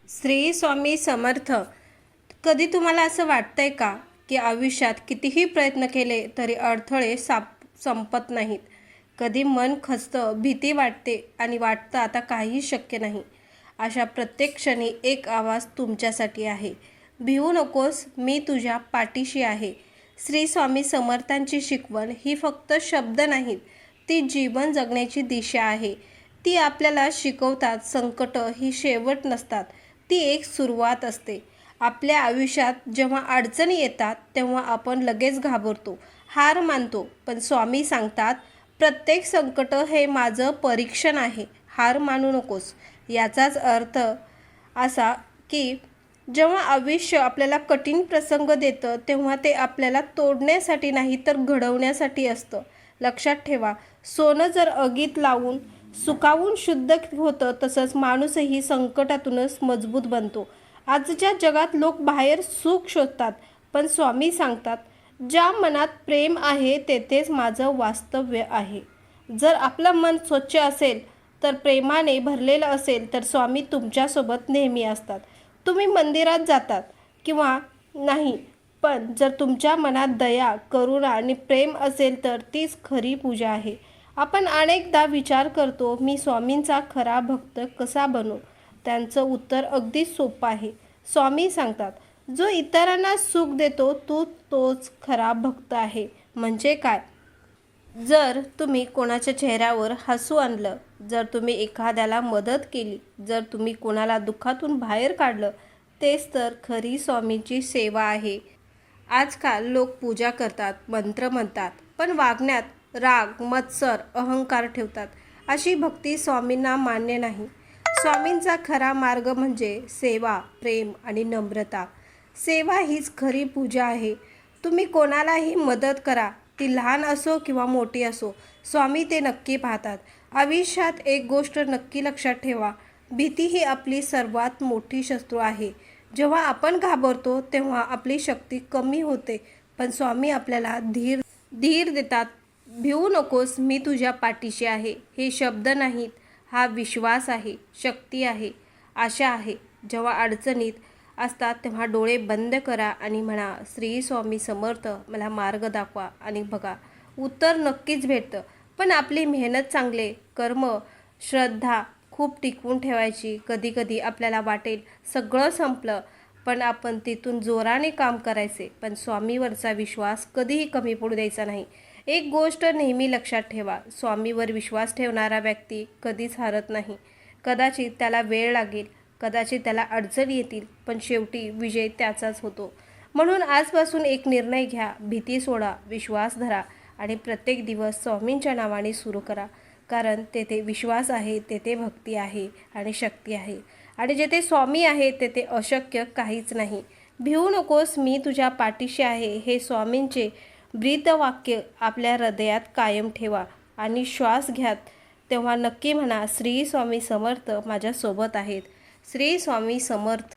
श्री स्वामी समर्थ. कधी तुम्हाला असं वाटतंय का की आयुष्यात कितीही प्रयत्न केले तरी अडथळे संपत नाहीत? कधी मन खचतं, भीती वाटते आणि वाटतं आता काहीही शक्य नाही. अशा प्रत्येक क्षणी एक आवाज तुमच्यासाठी आहे. भिवू नकोस, मी तुझ्या पाठीशी आहे. श्री स्वामी समर्थांची शिकवण ही फक्त शब्द नाहीत, ती जीवन जगण्याची दिशा आहे. ती आपल्याला शिकवतात संकट ही शेवट नसतात, ती एक सुरुवात असते. आपल्या आयुष्यात जेव्हा अडचणी येतात तेव्हा आपण लगेच घाबरतो, हार मानतो. पण स्वामी सांगतात, प्रत्येक संकट हे माझं परीक्षण आहे, हार मानू नकोस. याचाच अर्थ असा की जेव्हा आयुष्य आपल्याला कठीण प्रसंग देतं तेव्हा ते आपल्याला तोडण्यासाठी नाही तर घडवण्यासाठी असतं. लक्षात ठेवा, सोनं जर आगीत लावून सुकावून शुद्ध होतं, तसंच माणूसही संकटातूनच मजबूत बनतो. आजच्या जगात लोक बाहेर सुख शोधतात, पण स्वामी सांगतात, ज्या मनात प्रेम आहे तेथेच माझं वास्तव्य आहे. जर आपलं मन स्वच्छ असेल, तर प्रेमाने भरलेलं असेल, तर स्वामी तुमच्यासोबत नेहमी असतात. तुम्ही मंदिरात जातात किंवा नाही, पण जर तुमच्या मनात दया, करुणा आणि प्रेम असेल तर तीच खरी पूजा आहे. आपण अनेकदा विचार करतो, मी स्वामींचा खरा भक्त कसा बनू? त्यांचं उत्तर अगदी सोपं आहे. स्वामी सांगतात, जो इतरांना सुख देतो तोच खरा भक्त आहे. म्हणजे काय? जर तुम्ही कोणाच्या चेहऱ्यावर हसू आणलं, जर तुम्ही एखाद्याला मदत केली, जर तुम्ही कोणाला दुःखातून बाहेर काढलं, तेच तर खरी स्वामींची सेवा आहे. आजकाल लोक पूजा करतात, मंत्र म्हणतात, पण वागण्यात राग, मत्सर, अहंकार ठेवतात. अशी भक्ती स्वामींना मान्य नाही. स्वामींचा खरा मार्ग म्हणजे सेवा, प्रेम आणि नम्रता. सेवा हीच खरी पूजा आहे. तुम्ही कोणालाही मदत करा, ती लहान असो किंवा मोठी असो, स्वामी ते नक्की पाहतात. आयुष्यात एक गोष्ट नक्की लक्षात ठेवा, भीती ही आपली सर्वात मोठी शत्रू आहे. जेव्हा आपण घाबरतो तेव्हा आपली शक्ती कमी होते, पण स्वामी आपल्याला धीर देतात. भिवू नकोस, मी तुझ्या पाठीशी आहे. हे शब्द नाहीत, हा विश्वास आहे, शक्ती आहे, आशा आहे. जेव्हा अडचणीत असतात तेव्हा डोळे बंद करा आणि म्हणा, श्री स्वामी समर्थ, मला मार्ग दाखवा. आणि बघा, उत्तर नक्कीच भेटतं. पण आपली मेहनत, चांगले कर्म, श्रद्धा खूप टिकवून ठेवायची. कधीकधी आपल्याला वाटेल सगळं संपलं, पण आपण तिथून जोराने काम करायचे. पण स्वामीवरचा विश्वास कधीही कमी पडू द्यायचा नाही. एक गोष्ट नेहमी लक्षात ठेवा, स्वामीवर विश्वास ठेवणारा व्यक्ती कधीच हारत नाही. कदाचित त्याला वेळ लागेल, कदाचित त्याला अडचणी येतील, पण शेवटी विजय त्याचाच होतो. म्हणून आजपासून एक निर्णय घ्या, भीती सोडा, विश्वास धरा आणि प्रत्येक दिवस स्वामींच्या नावाने सुरू करा. कारण तेथे विश्वास आहे, तेथे भक्ती आहे आणि शक्ती आहे. आणि जेथे स्वामी आहे तेथे अशक्य काहीच नाही. भिवू नकोस, मी तुझ्या पाठीशी आहे. हे स्वामींचे ब्रीदवाक्य आपल्या हृदयात कायम ठेवा आणि श्वास घ्या तेव्हा नक्की म्हणा, श्री स्वामी समर्थ माझ्यासोबत आहेत. श्री स्वामी समर्थ.